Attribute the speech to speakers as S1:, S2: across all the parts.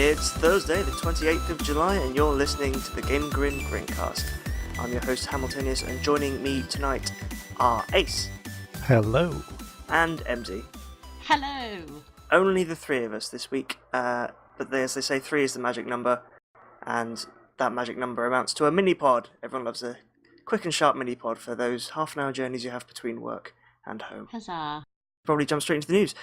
S1: It's Thursday, the 28th of July, and you're listening to the GameGrin GrinCast. I'm your host, Hamiltonius, and joining me tonight are Ace.
S2: Hello.
S1: And MZ.
S3: Hello.
S1: Only the three of us this week, but as they say, 3 is the magic number, and that magic number amounts to a mini-pod. Everyone loves a quick and sharp mini-pod for those half-an-hour journeys you have between work and home.
S3: Huzzah.
S1: Probably jump straight into the news.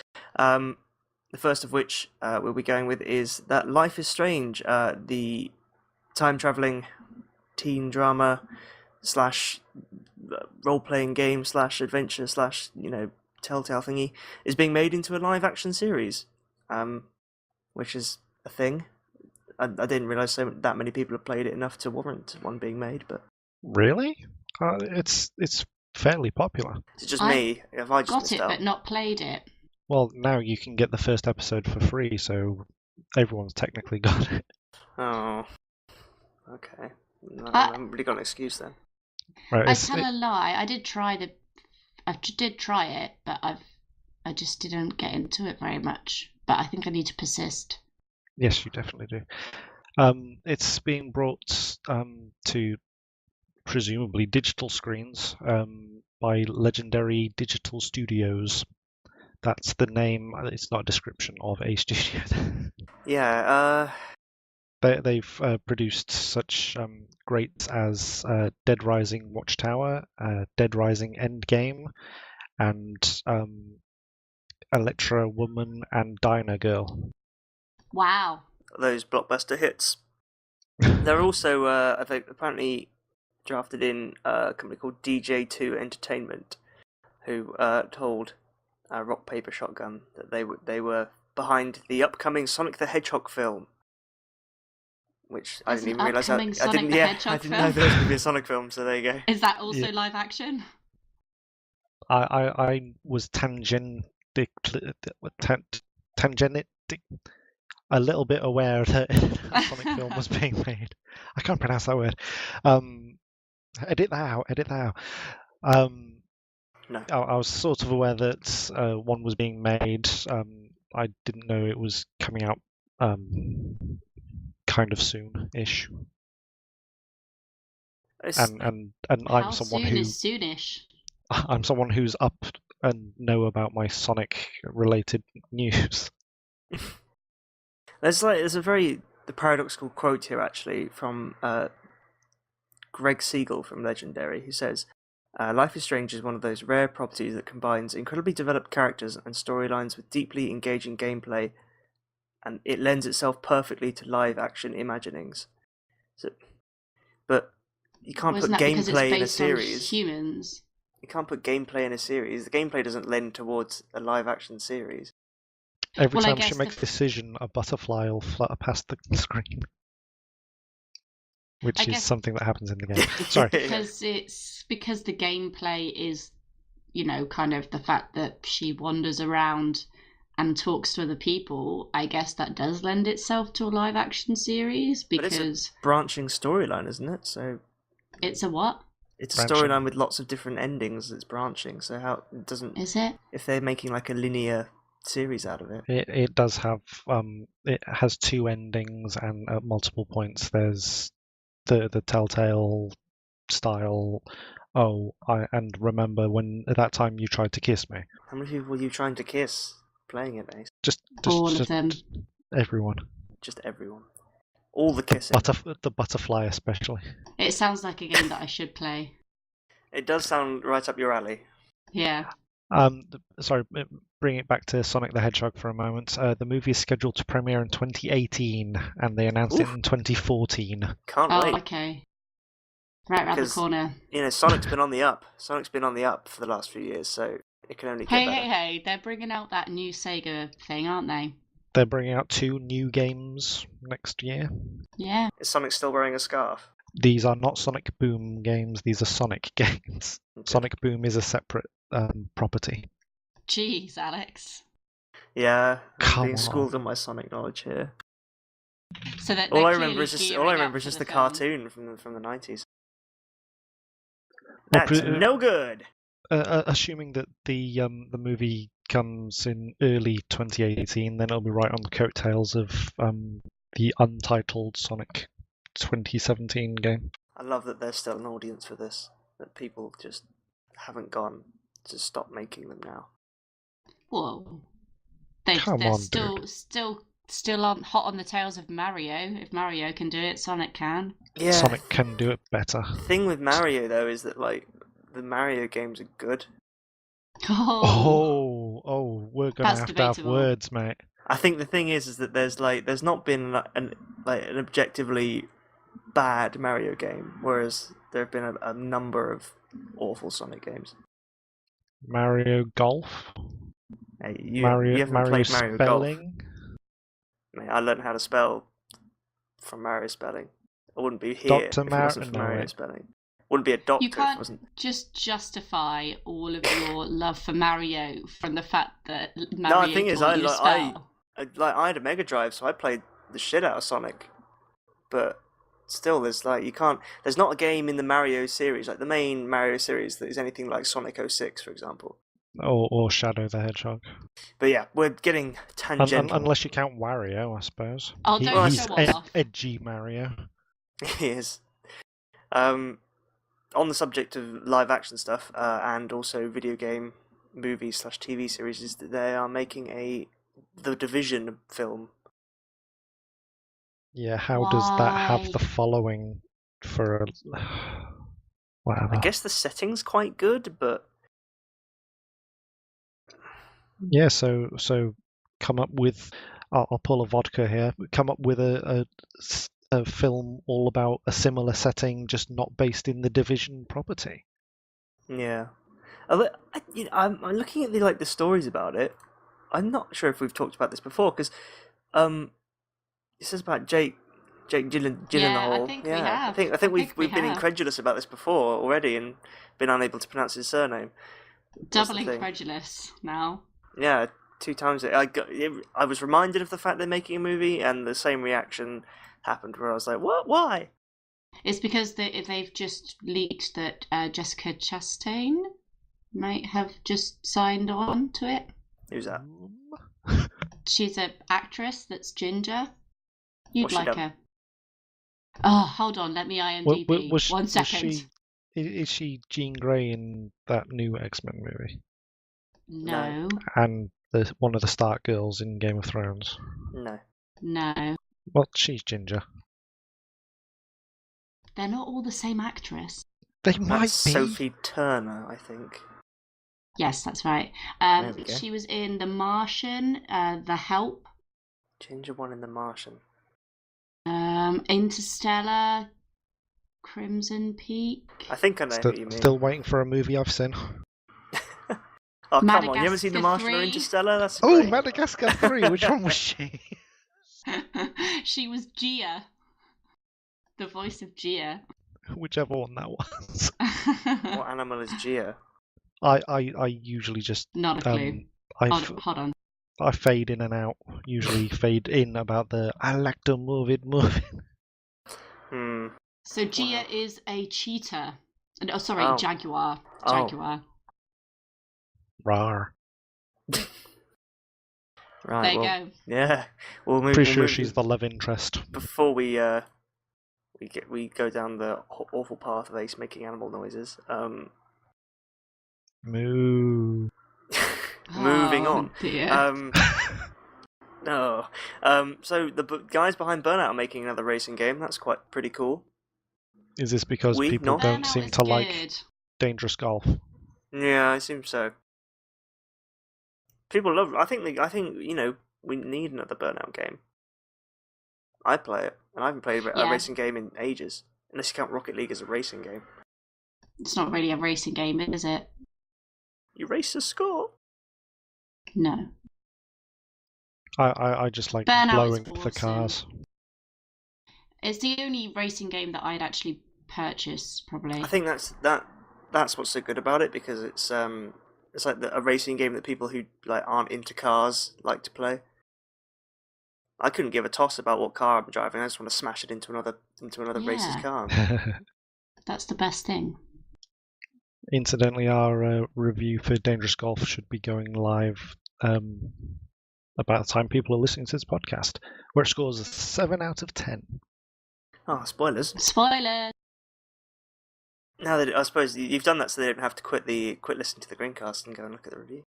S1: The first of which we'll be going with is that Life is Strange, the time-travelling teen drama / role-playing game / adventure / telltale thingy, is being made into a live-action series, which is a thing. I didn't realise that many people have played it enough to warrant one being made, but...
S2: Really? It's fairly popular.
S1: It's just me. Have I just
S3: got
S1: missed
S3: it,
S1: out?
S3: but not played it.
S2: Well, now you can get the first episode for free, so everyone's technically got it.
S1: Oh. Okay. I haven't really got an excuse then.
S2: Right,
S3: I tell a lie. I did try it, but I just didn't get into it very much. But I think I need to persist.
S2: Yes, you definitely do. It's being brought to presumably digital screens by Legendary Digital Studios. That's the name. It's not a description of a studio.
S1: Yeah,
S2: They've produced such greats as Dead Rising Watchtower, Dead Rising Endgame, and Electra Woman and Diner Girl.
S3: Wow.
S1: those blockbuster hits. They're also, I think, apparently drafted in a company called DJ2 Entertainment, who told Rock Paper Shotgun that they were behind the upcoming Sonic the Hedgehog film. Which I didn't even realise that. I didn't know there was going to be a Sonic film, so there you go.
S3: Is that also live action?
S2: I was a little bit aware that a Sonic film was being made. I can't pronounce that word. Edit that out.
S1: No.
S2: I was sort of aware that one was being made. I didn't know it was coming out kind of soon-ish. And I'm someone
S3: soon is soonish?
S2: I'm someone who's up and know about my Sonic-related news.
S1: There's a very paradoxical quote here, actually, from Greg Siegel from Legendary, who says, Life is Strange is one of those rare properties that combines incredibly developed characters and storylines with deeply engaging gameplay, and it lends itself perfectly to live-action imaginings. But you can't put gameplay in a series.
S3: Humans.
S1: You can't put gameplay in a series. The gameplay doesn't lend towards a live-action series.
S2: Every time she makes a decision, a butterfly will flutter past the screen. Which is something that happens in the game. Sorry.
S3: Because the gameplay is, kind of the fact that she wanders around and talks to other people. I guess that does lend itself to a live action series because
S1: but it's a branching storyline, isn't it? So
S3: it's a what?
S1: It's a storyline with lots of different endings that's branching. So how it doesn't?
S3: Is it?
S1: If they're making like a linear series out of it,
S2: it does have. It has 2 endings, and at multiple points there's the Telltale style. And remember when at that time you tried to kiss me?
S1: How many people were you trying to kiss playing it, Ace?
S2: Just
S3: all of them.
S2: Everyone.
S1: Just everyone. All the kissing.
S2: The butterfly especially.
S3: It sounds like a game that I should play.
S1: It does sound right up your alley.
S3: Yeah.
S2: Sorry, bring it back to Sonic the Hedgehog for a moment. The movie is scheduled to premiere in 2018, and they announced it in 2014.
S1: Can't wait.
S3: Okay. Right around the corner.
S1: Sonic's been on the up. Sonic's been on the up for the last few years, so it can only get better.
S3: Hey, they're bringing out that new Sega thing, aren't they?
S2: They're bringing out 2 new games next year.
S3: Yeah.
S1: Is Sonic still wearing a scarf?
S2: These are not Sonic Boom games, these are Sonic games. Okay. Sonic Boom is a separate property.
S3: Jeez, Alex.
S1: Yeah, I'm being schooled on my Sonic knowledge here.
S3: So that
S1: all I remember is just the cartoon from the 90s. That's no good.
S2: Assuming that the movie comes in early 2018, then it'll be right on the coattails of the untitled Sonic 2017 game.
S1: I love that there's still an audience for this. That people just haven't gone to stop making them now.
S3: Whoa.
S2: Come
S3: They're
S2: on,
S3: still on hot on the tails of Mario. If Mario can do it, Sonic can.
S1: Yeah.
S2: Sonic can do it better.
S1: The thing with Mario though is that like the Mario games are good.
S2: Oh, we're gonna
S3: That's
S2: have to
S3: debatable.
S2: have words, mate.
S1: I think the thing is that there's not been an objectively bad Mario game, whereas there have been a number of awful Sonic games.
S2: Mario Golf.
S1: Hey, you
S2: Mario
S1: haven't played Mario
S2: spelling.
S1: Golf. Mate, I learned how to spell from Mario spelling. I wouldn't be here
S2: Dr.
S1: if it wasn't for Mario spelling. Wouldn't be a doctor
S3: You
S1: if
S3: can't
S1: it wasn't.
S3: just justify all of your love for Mario from the fact that Mario
S1: the thing is,
S3: taught you to spell.
S1: I had a Mega Drive, so I played the shit out of Sonic. But still, there's not a game in the Mario series, like the main Mario series, that is anything like Sonic 06, for example.
S2: Or Shadow the Hedgehog.
S1: But yeah, we're getting tangential.
S2: Unless you count Wario, I suppose.
S3: Oh, don't
S2: He's
S3: show off.
S2: edgy Mario.
S1: He is. On the subject of live action stuff, and also video game movies / TV series, is that they are making the Division film.
S2: Yeah, how does that have
S3: Why?
S2: the following for whatever?
S1: I guess the setting's quite good, but
S2: Yeah, so come up with. I'll pull a vodka here. Come up with a film all about a similar setting, just not based in the Division property.
S1: yeah. I'm looking at the stories about it. I'm not sure if we've talked about this before because it says about Jake Gyllenhaal.
S3: Yeah, I think we have.
S1: I think we've been
S3: have.
S1: incredulous about this before already and been unable to pronounce his surname.
S3: Double
S1: the thing.
S3: incredulous now.
S1: Yeah, 2 times. I was reminded of the fact they're making a movie, and the same reaction happened where I was like, "What? Why?"
S3: It's because they've just leaked that Jessica Chastain might have just signed on to it.
S1: Who's that?
S3: She's an actress that's ginger. You'd
S1: What's she
S3: like
S1: done?
S3: her. Oh, hold on. Let me IMDb. One second.
S2: Is she Jean Grey in that new X-Men movie?
S3: No.
S2: And one of the Stark girls in Game of Thrones?
S3: No.
S2: Well, she's ginger.
S3: They're not all the same actress.
S2: They might
S1: That's
S2: be.
S1: Sophie Turner, I think.
S3: Yes, that's right.
S1: There we go.
S3: She was in The Martian, The Help,
S1: Ginger one in The Martian.
S3: Interstellar, Crimson Peak.
S1: I think I know what you mean.
S2: Still waiting for a movie I've seen.
S1: Oh, come on. You haven't seen The Martian or
S3: 3?
S1: Interstellar? That's
S2: Oh,
S1: great.
S2: Madagascar 3. Which one was she?
S3: She was Gia. The voice of Gia.
S2: Whichever one that was.
S1: What animal is Gia?
S2: I usually just
S3: Not a clue. Hold on.
S2: I fade in and out. Usually fade in about I like to move it.
S3: So Gia is a cheetah. Oh, sorry,
S1: Oh.
S3: jaguar.
S1: Oh.
S3: Jaguar.
S2: Rar.
S1: Right.
S3: There you
S1: well,
S3: go.
S1: Yeah.
S2: Pretty sure she's the love interest.
S1: Before we go down the awful path of Ace making animal noises.
S2: Moo.
S1: Moving on.
S3: Dear.
S1: No. So the guys behind Burnout are making another racing game. That's pretty cool.
S2: Is this because people
S1: not-
S2: don't
S3: Burnout
S2: seem
S3: is
S2: to like
S3: good.
S2: Dangerous Golf?
S1: Yeah, I assume so. People love. I think we need another Burnout game. I'd play it, and I haven't played a
S3: Yeah.
S1: racing game in ages, unless you count Rocket League as a racing game.
S3: It's not really a racing game, is it?
S1: You race to score.
S3: No.
S2: I just like
S3: Burnout
S2: blowing
S3: is
S2: the
S3: awesome.
S2: cars.
S3: It's the only racing game that I'd actually purchase, probably.
S1: I think that's what's so good about it, because it's like a racing game that people who aren't into cars like to play. I couldn't give a toss about what car I'm driving. I just want to smash it into another racer's
S3: Yeah.
S1: car.
S3: That's the best thing.
S2: Incidentally, our review for Dangerous Golf should be going live about the time people are listening to this podcast, where it scores a 7 out of 10.
S1: Oh, spoilers.
S3: Spoiler.
S1: Now that I suppose you've done that so they don't have to quit listening to the Grincast and go and look at the review.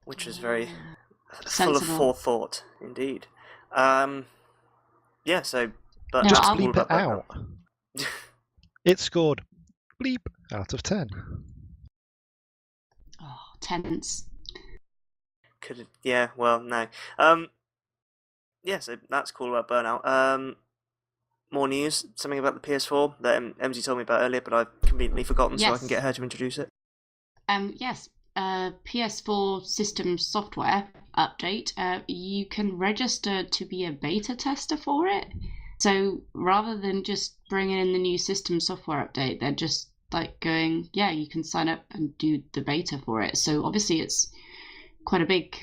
S1: Which was very full of forethought, indeed. Yeah, so... But
S2: just
S1: I'll
S2: bleep it out. It scored bleep out of 10.
S3: Oh, tense.
S1: Yeah, well, no. Yeah, so that's cool about Burnout. More news, something about the PS4 that MZ told me about earlier, but I've conveniently forgotten, so I can get her to introduce it.
S3: Yes. PS4 system software update. You can register to be a beta tester for it. So rather than just bringing in the new system software update, they're just like going, yeah, you can sign up and do the beta for it. So obviously it's quite a big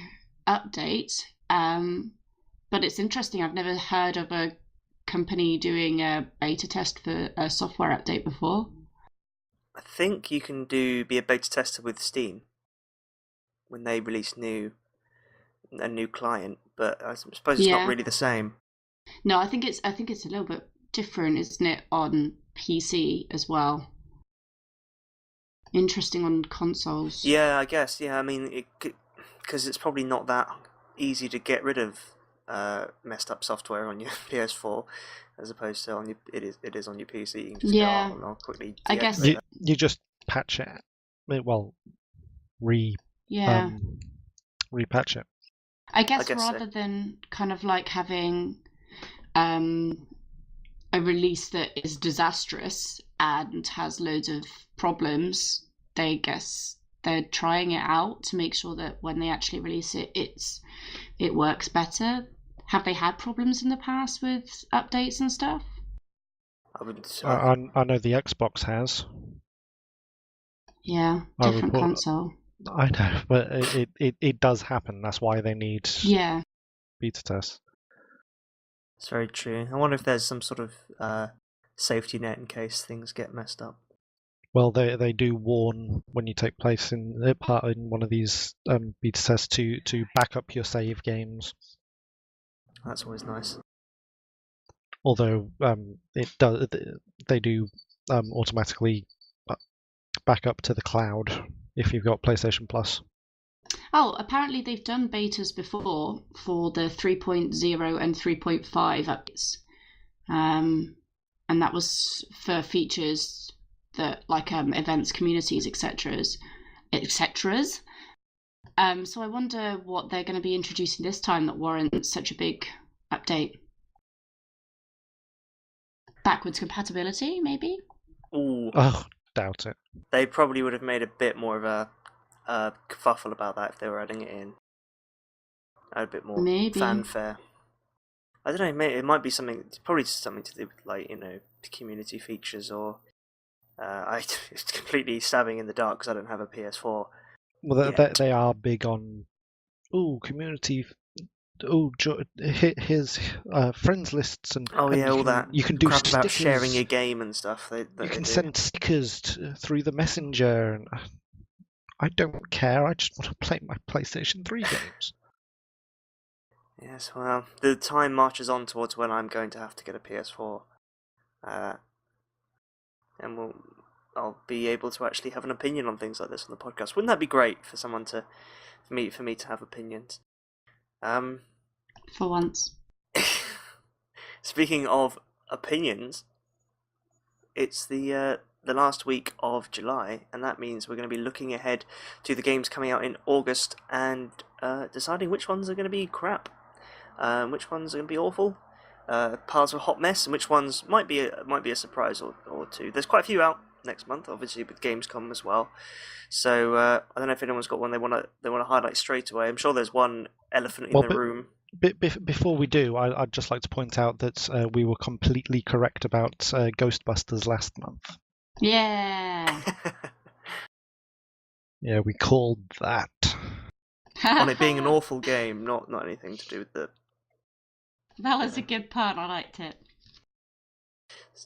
S3: update, but it's interesting. I've never heard of a company doing a beta test for a software update before.
S1: I think you can be a beta tester with Steam when they release a new client, but I suppose it's not really the same.
S3: No, I think it's a little bit different, isn't it, on PC as well? Interesting on consoles.
S1: Yeah, I guess. Yeah, I mean, because it's probably not that easy to get rid of messed up software on your PS4, as opposed to it is on your PC. You can just go, I'll quickly.
S3: I guess
S2: you just patch it. Well, repatch it.
S3: I guess rather than kind of like having a release that is disastrous and has loads of problems, they're trying it out to make sure that when they actually release it, it works better. Have they had problems in the past with updates and stuff?
S2: I know the Xbox has.
S3: Yeah, different console.
S2: I know, but it does happen. That's why they need beta tests.
S1: It's very true. I wonder if there's some sort of safety net in case things get messed up.
S2: Well, they do warn when you take place in one of these beta tests to back up your save games.
S1: That's always nice.
S2: Although they do automatically back up to the cloud if you've got PlayStation Plus.
S3: Oh, apparently they've done betas before for the 3.0 and 3.5 updates. And that was for features that like events, communities, etc. So I wonder what they're going to be introducing this time that warrants such a big update. Backwards compatibility, maybe?
S1: Ooh.
S2: Oh, doubt it.
S1: They probably would have made a bit more of a kerfuffle about that if they were adding it in. A bit more fanfare. I don't know, it might be probably something to do with, like, community features, or it's completely stabbing in the dark because I don't have a PS4.
S2: Well, they are big on community. Here's friends lists and
S1: all that.
S2: You can do
S1: crap
S2: stickers
S1: about sharing your game and stuff.
S2: You can send stickers through the messenger, and I don't care. I just want to play my PlayStation 3 games.
S1: Yes, well, the time marches on towards when I'm going to have to get a PS4, and I'll be able to actually have an opinion on things like this on the podcast. Wouldn't that be great for someone for me to have opinions?
S3: For once.
S1: Speaking of opinions, it's the last week of July, and that means we're going to be looking ahead to the games coming out in August and deciding which ones are going to be crap, which ones are going to be awful, piles of hot mess, and which ones might be a surprise or two. There's quite a few out next month, obviously with Gamescom as well. So I don't know if anyone's got one they want to highlight straight away. I'm sure there's one elephant in the room.
S2: Before we do, I'd just like to point out that we were completely correct about Ghostbusters last month.
S3: Yeah.
S2: Yeah, we called that.
S1: On it being an awful game, not anything to do with the...
S3: That was a good pun, I liked it.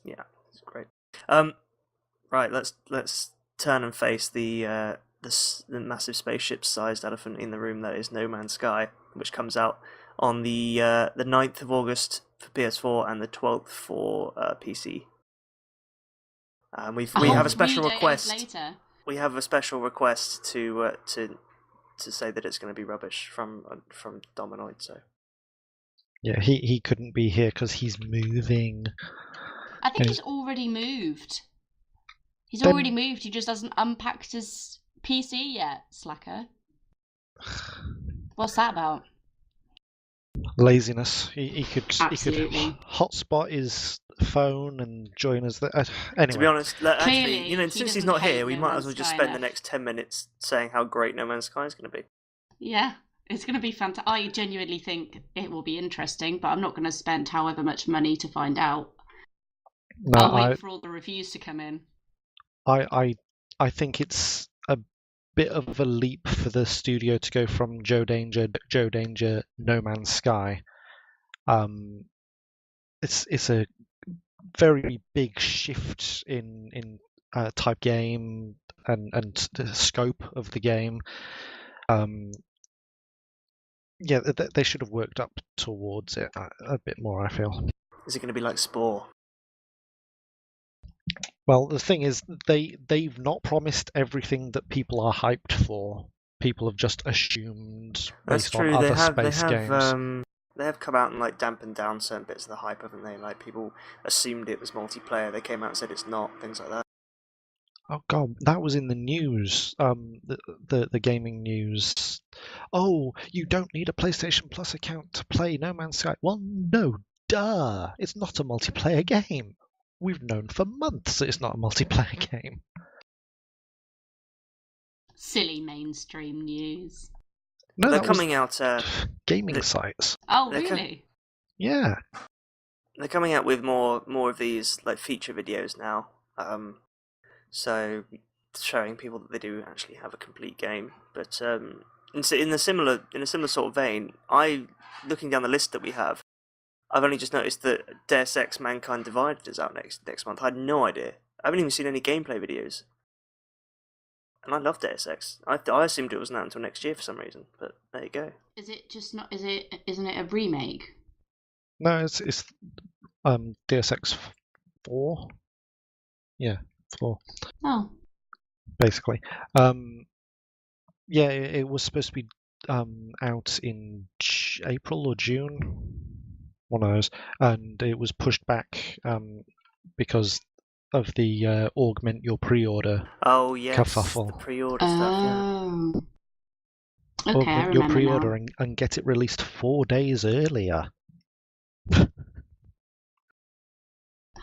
S1: Yeah, it's great. Right, let's turn and face the the massive spaceship-sized elephant in the room that is No Man's Sky, which comes out on the 9th of August for PS4 and the 12th for PC. We have a special request.
S3: Later.
S1: We have a special request to say that it's going to be rubbish from Dominoid. So
S2: yeah, he couldn't be here because he's moving.
S3: I think he's already moved. He's already moved. He just hasn't unpacked his PC yet, slacker. What's that about?
S2: Laziness. He could
S3: Absolutely.
S2: hotspot his phone and join us there. Anyway.
S1: To be honest,
S3: Clearly,
S1: actually, since he's not here, we might as well just spend the next 10 minutes saying how great No Man's Sky is going to be.
S3: Yeah, it's going to be fantastic. I genuinely think it will be interesting, but I'm not going to spend however much money to find out.
S2: No,
S3: I'll wait for all the reviews to come in.
S2: I think it's a bit of a leap for the studio to go from Joe Danger, No Man's Sky. It's a very big shift in type game and the scope of the game. Yeah, they should have worked up towards it a bit more, I feel.
S1: Is it going to be like Spore?
S2: Well, the thing is, they've not promised everything that people are hyped for. People have just assumed based on other space games.
S1: They have come out and like dampened down certain bits of the hype, haven't they? Like people assumed it was multiplayer. They came out and said it's not. Things like that.
S2: Oh god, that was in the news. The gaming news. Oh, you don't need a PlayStation Plus account to play No Man's Sky. Well, no, duh. It's not a multiplayer game. We've known for months that it's not a multiplayer game.
S3: Silly mainstream news.
S2: No,
S1: they're coming out.
S2: Gaming sites.
S3: Oh, really?
S2: Yeah.
S1: They're coming out with more of these like feature videos now. So showing people that they do actually have a complete game. But in a similar sort of vein, looking down the list that we have, I've only just noticed that Deus Ex Mankind Divided is out next month. I had no idea. I haven't even seen any gameplay videos. And I love Deus Ex. I assumed it wasn't out until next year for some reason, but there you go.
S3: Is it just not? Isn't it a remake?
S2: No, it's Deus Ex 4. Yeah, 4.
S3: Oh.
S2: Basically. Yeah, it was supposed to be out in April or June, one of those, and it was pushed back because of the augment your pre-order.
S1: Oh yes,
S2: kerfuffle.
S1: The pre-order stuff. Yeah.
S3: Okay,
S2: Augment your pre-order and get it released 4 days earlier.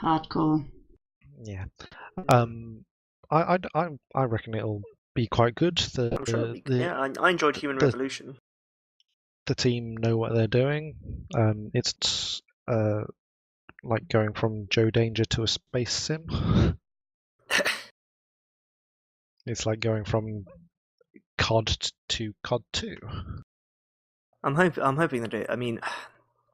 S3: Hardcore.
S2: Yeah. I reckon it'll be quite good.
S1: I'm sure I enjoyed Human Revolution.
S2: The team know what they're doing. It's like going from Joe Danger to a space sim. It's like going from COD to COD 2.
S1: I'm hoping that I mean,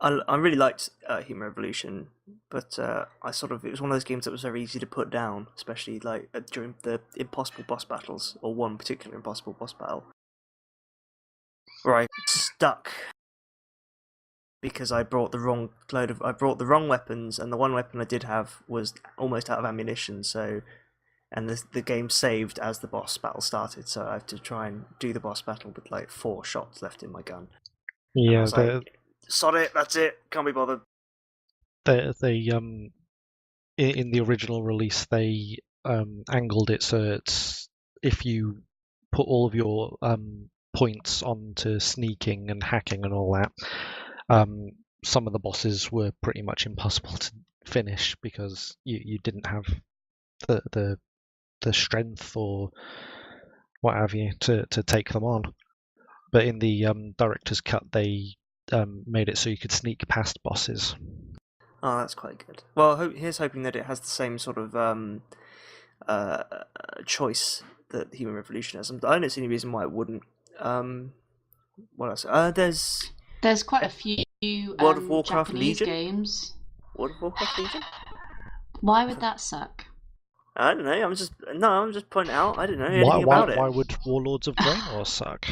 S1: I really liked Human Revolution, but it was one of those games that was very easy to put down, especially like during the impossible boss battles, or one particular impossible boss battle, where I stuck because I brought the wrong weapons, and the one weapon I did have was almost out of ammunition. So, and the game saved as the boss battle started, so I had to try and do the boss battle with like 4 shots left in my gun.
S2: Yeah,
S1: sod it, that's it, can't be bothered.
S2: They in the original release they angled it so it's if you put all of your points onto sneaking and hacking and all that, some of the bosses were pretty much impossible to finish because you didn't have the strength or what have you to take them on. But in the director's cut, they made it so you could sneak past bosses.
S1: Oh, that's quite good. Well, here's hoping that it has the same sort of choice that Human Revolution has. I don't see any reason why it wouldn't. What else?
S3: There's quite a few
S1: World of Warcraft
S3: Japanese
S1: Legion
S3: games.
S1: World of Warcraft Legion?
S3: Why would that suck?
S1: I don't know. I'm just pointing out. I don't know anything about it.
S2: Why would Warlords of Draenor suck?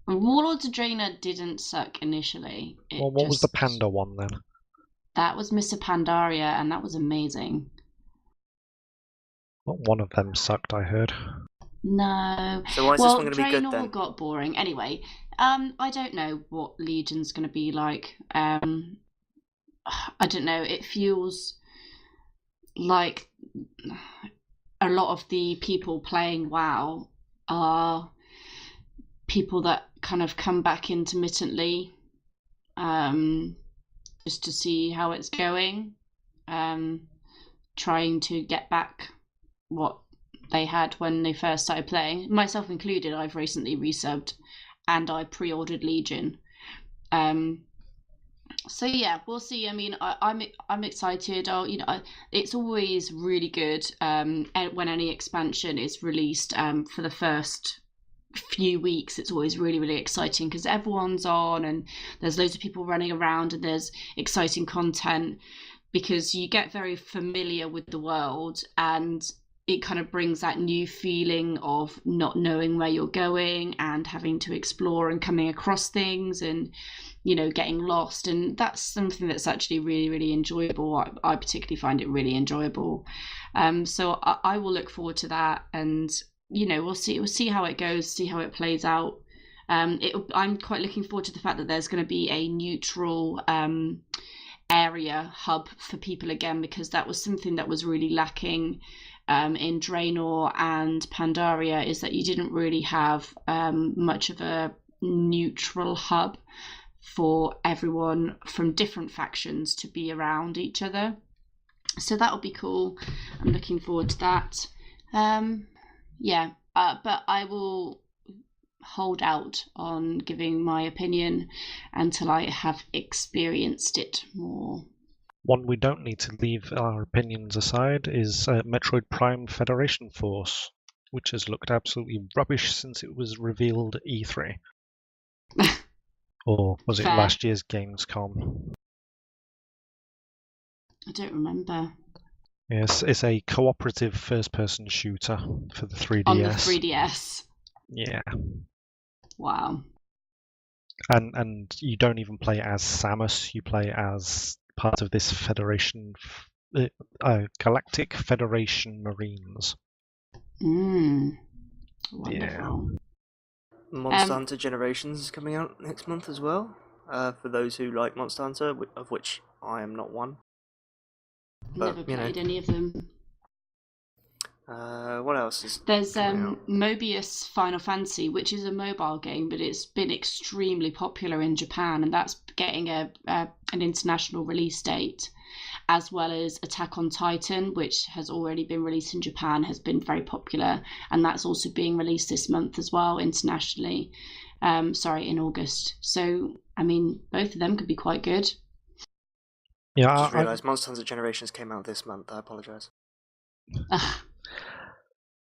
S3: Warlords of Draenor didn't suck initially.
S2: Well, what was the Panda one then?
S3: That was Mr. Pandaria, and that was amazing.
S2: Well, one of them sucked, I heard.
S3: No.
S1: So why is this one going to be good
S3: Draenor
S1: then?
S3: got boring. Anyway, I don't know what Legion's going to be like. I don't know. It feels like a lot of the people playing WoW are people that kind of come back intermittently, just to see how it's going, trying to get back what they had when they first started playing. Myself included, I've recently resubbed, and I pre-ordered Legion. So yeah, we'll see. I mean, I'm excited. It's always really good when any expansion is released. For the first few weeks, it's always really, really exciting because everyone's on and there's loads of people running around and there's exciting content because you get very familiar with the world and it kind of brings that new feeling of not knowing where you're going and having to explore and coming across things and, getting lost. And that's something that's actually really, really enjoyable. I particularly find it really enjoyable. So I will look forward to that, and we'll see how it goes, see how it plays out. I'm quite looking forward to the fact that there's going to be a neutral area hub for people again, because that was something that was really lacking in Draenor and Pandaria, is that you didn't really have much of a neutral hub for everyone from different factions to be around each other. So that'll be cool. I'm looking forward to that. But I will hold out on giving my opinion until I have experienced it more.
S2: One we don't need to leave our opinions aside is Metroid Prime Federation Force, which has looked absolutely rubbish since it was revealed at E3. Or was it
S3: Fair.
S2: last year's Gamescom?
S3: I don't remember.
S2: Yes, it's a cooperative first-person shooter for the 3DS.
S3: On the 3DS.
S2: Yeah.
S3: Wow.
S2: And you don't even play as Samus, you play as part of this Federation, Galactic Federation Marines.
S3: Wonderful.
S2: Yeah.
S1: Monster Hunter Generations is coming out next month as well. For those who like Monster Hunter, of which I am not one. But,
S3: Never played any of them.
S1: What else is
S3: There's
S1: coming out?
S3: Mobius Final Fantasy, which is a mobile game, but it's been extremely popular in Japan, and that's getting an international release date, as well as Attack on Titan, which has already been released in Japan, has been very popular, and that's also being released this month as well internationally. In August. So, I mean, both of them could be quite good.
S2: Yeah,
S1: I just realised Monster Hunter Generations came out this month. I apologise.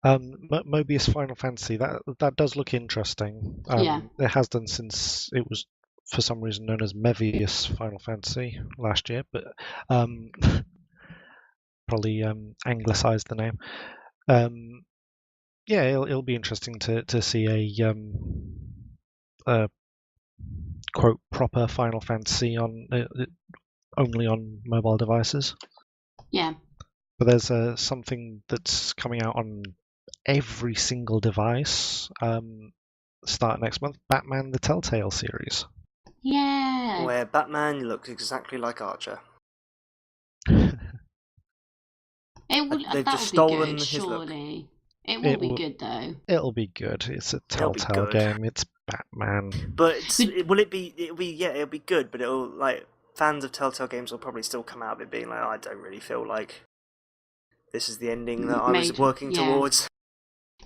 S2: Mobius Final Fantasy, that does look interesting.
S3: Yeah.
S2: It has done since it was for some reason known as Mevius Final Fantasy last year, but probably anglicised the name. Yeah, it'll be interesting to see a quote proper Final Fantasy on only on mobile devices.
S3: Yeah.
S2: But there's something that's coming out on every single device start next month, Batman the Telltale series.
S3: Yeah.
S1: Where Batman looks exactly like Archer. They've just stolen his
S3: surely.
S1: look.
S3: It will be good though.
S2: It'll be good. It's a Telltale game. It's Batman.
S1: But it'll be good, but it'll, like, fans of Telltale games will probably still come out of it being like, I don't really feel like this is the ending that I was working towards.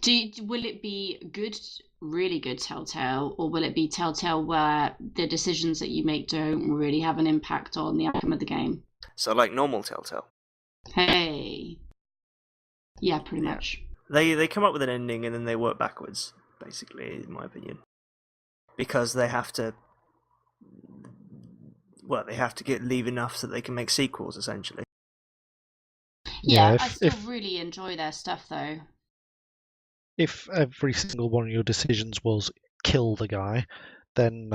S3: Will it be good, really good Telltale, or will it be Telltale where the decisions that you make don't really have an impact on the outcome of the game?
S1: So, like normal Telltale.
S3: Hey. Yeah, pretty much.
S1: They come up with an ending and then they work backwards, basically, in my opinion. Because they have to leave enough so they can make sequels, essentially.
S3: Yeah,
S2: Yeah,
S3: I still really enjoy their stuff though.
S2: if every single one of your decisions was kill the guy, then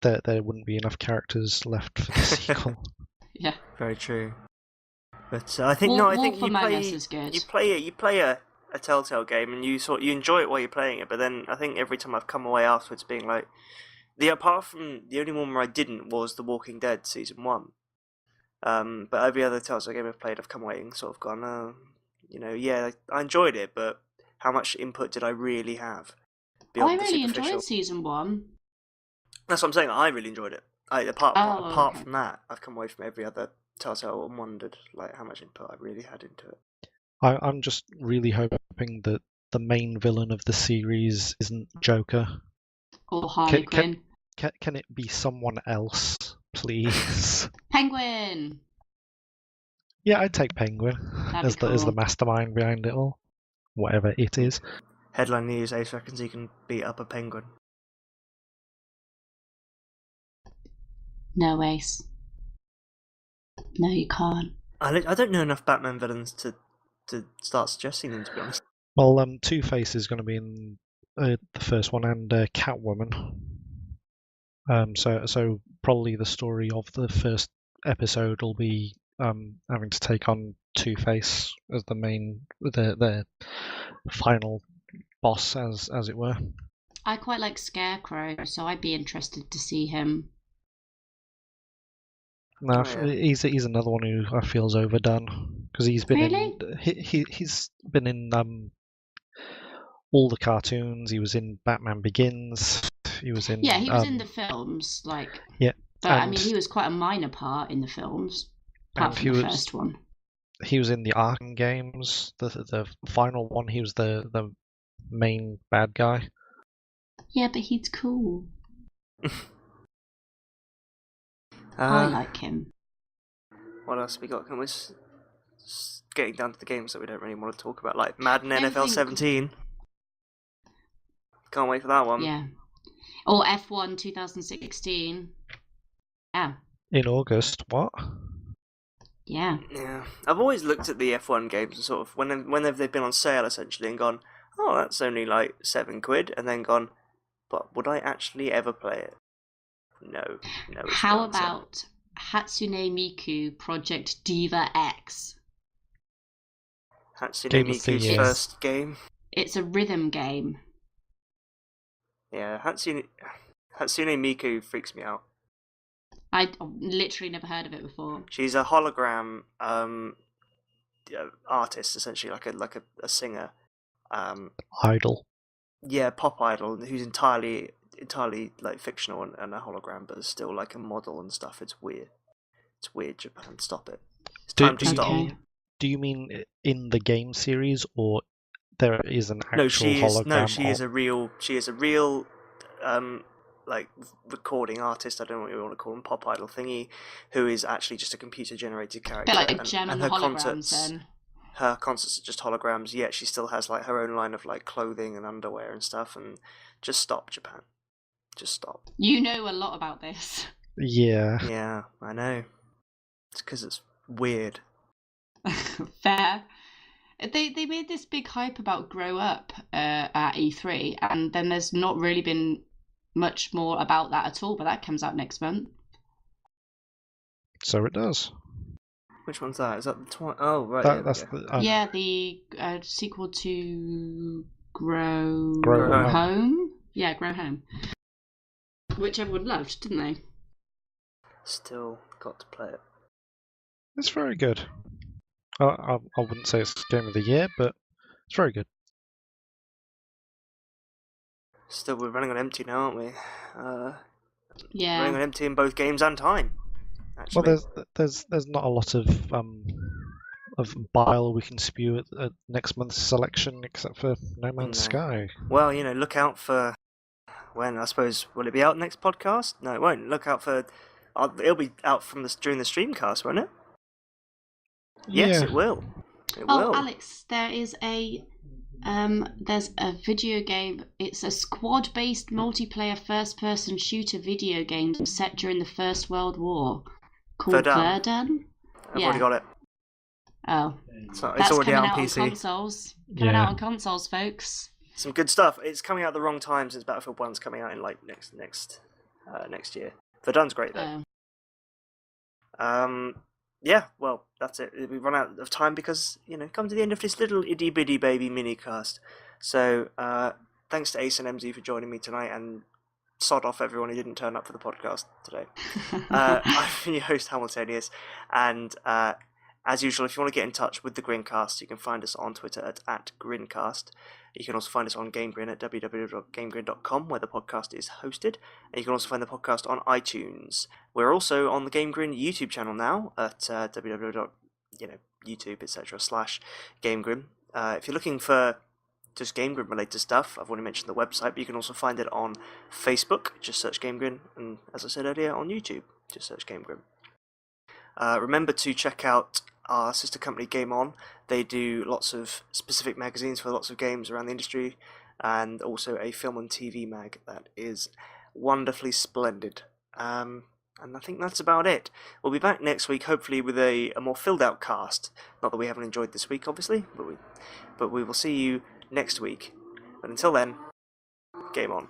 S2: there wouldn't be enough characters left for the sequel.
S3: Yeah.
S1: Very true. But I think
S3: Wolf
S1: you
S3: Among Us
S1: play
S3: is good.
S1: you play a Telltale game and you enjoy it while you're playing it. But then I think every time I've come away afterwards being like, apart from the only one where I didn't was The Walking Dead season 1. But every other Telltale game I've played, I've come away and sort of gone, yeah, I enjoyed it, but how much input did I really have beyond
S3: I
S1: the
S3: really
S1: superficial?
S3: enjoyed season 1.
S1: That's what I'm saying. I really enjoyed it. Apart
S3: okay.
S1: from that, I've come away from every other Telltale and wondered like how much input I really had into it.
S2: I'm just really hoping that the main villain of the series isn't Joker.
S3: Or Harley Quinn.
S2: Can it be someone else, please?
S3: Penguin!
S2: Yeah, I'd take Penguin as
S3: That'd be
S2: the
S3: cool.
S2: mastermind behind it all, whatever it is.
S1: Headline news: Ace reckons he can beat up a penguin.
S3: No, Ace. No, you can't.
S1: I don't know enough Batman villains to start suggesting them, to be honest.
S2: Well, Two-Face is going to be in the first one, and Catwoman. So probably the story of the first episode will be having to take on Two-Face as the final boss, as it were.
S3: I quite like Scarecrow, so I'd be interested to see him.
S2: No,
S1: Oh, yeah.
S2: he's another one who I feel's overdone because he's been
S3: Really?
S2: he's been in all the cartoons. He was in Batman Begins. He was in
S3: Yeah, he was in the films, like.
S2: Yeah,
S3: But I mean, he was quite a minor part in the films, apart from the first one.
S2: He was in the Arkham games. The final one, he was the main bad guy.
S3: Yeah, but he's cool. I like him.
S1: What else have we got? Can we getting down to the games that we don't really want to talk about, like Madden
S3: I
S1: NFL
S3: think-
S1: 17. Can't wait for that one.
S3: Yeah. Or F1 2016. Yeah.
S2: In August, what?
S3: Yeah.
S1: Yeah, I've always looked at the F1 games and sort of whenever they've been on sale essentially and gone, oh, that's only like £7, and then gone, but would I actually ever play it? No. It's
S3: How
S1: not,
S3: about Hatsune Miku Project Diva X?
S1: Hatsune
S2: Game of the
S1: Miku's
S2: Year.
S1: first game?
S3: It's a rhythm game.
S1: Yeah, Hatsune Miku freaks me out.
S3: I literally never heard of it before.
S1: She's a hologram artist, essentially, like a singer.
S2: Idol.
S1: Yeah, pop idol who's entirely like fictional and a hologram, but is still like a model and stuff. It's weird. It's weird, Japan. Stop it. It's time to stop.
S3: Okay.
S2: Do you mean in the game series, or there is an actual hologram?
S1: No, she is a real like recording artist. I don't know what you want to call him, pop idol thingy, who is actually just a computer generated character.
S3: A bit like Gem and
S1: her
S3: holograms then.
S1: Her concerts are just holograms, yet she still has like her own line of like clothing and underwear and stuff. And just stop, Japan. Just stop.
S3: You know a lot about this.
S2: Yeah.
S1: Yeah, I know. It's because it's weird.
S3: Fair. They made this big hype about Grow Up at E3, and then there's not really been much more about that at all, but that comes out next month.
S2: So it does.
S1: Which one's that? Is that the Oh, right.
S2: That's
S3: yeah, the sequel to Grow
S2: Home.
S3: Home? Yeah, Grow Home. Which everyone loved, didn't they?
S1: Still got to play it.
S2: It's very good. I wouldn't say it's game of the year, but it's very good.
S1: Still, we're running on empty now, aren't we?
S3: Yeah.
S1: Running on empty in both games and time. Actually.
S2: Well, there's not a lot of bile we can spew at next month's selection, except for No Man's Sky.
S1: Well, look out for when, I suppose, will it be out next podcast? No, it won't. Look out for it'll be out during the streamcast, won't it? Yes, it will. It will.
S3: Alex, there's a video game. It's a squad-based multiplayer first-person shooter video game set during the First World War called Verdun.
S1: I've already got it.
S3: Oh,
S1: So it's
S3: that's
S1: already
S3: coming
S1: out on
S3: out on
S1: PC.
S3: consoles. Coming
S2: Yeah.
S3: out on consoles, folks.
S1: Some good stuff. It's coming out at the wrong time since Battlefield 1's coming out in like next year. Verdun's great though. Yeah, well, that's it. We've run out of time because, come to the end of this little itty bitty baby mini cast. So, thanks to Ace and MZ for joining me tonight, and sod off everyone who didn't turn up for the podcast today. I've been your host, Hamiltonius, and as usual, if you want to get in touch with the GrinCast, you can find us on Twitter at GrinCast. You can also find us on GameGrin at www.gamegrin.com, where the podcast is hosted. And you can also find the podcast on iTunes. We're also on the GameGrin YouTube channel now at www.youtube, etc./GameGrin. If you're looking for just GameGrin related stuff, I've already mentioned the website, but you can also find it on Facebook, just search GameGrin, and as I said earlier, on YouTube, just search GameGrin. Remember to check out our sister company Game On. They do lots of specific magazines for lots of games around the industry, and also a film and TV mag that is wonderfully splendid. And I think that's about it. We'll be back next week, hopefully with a more filled out cast. Not that we haven't enjoyed this week, obviously, but we will see you next week. But until then, game on.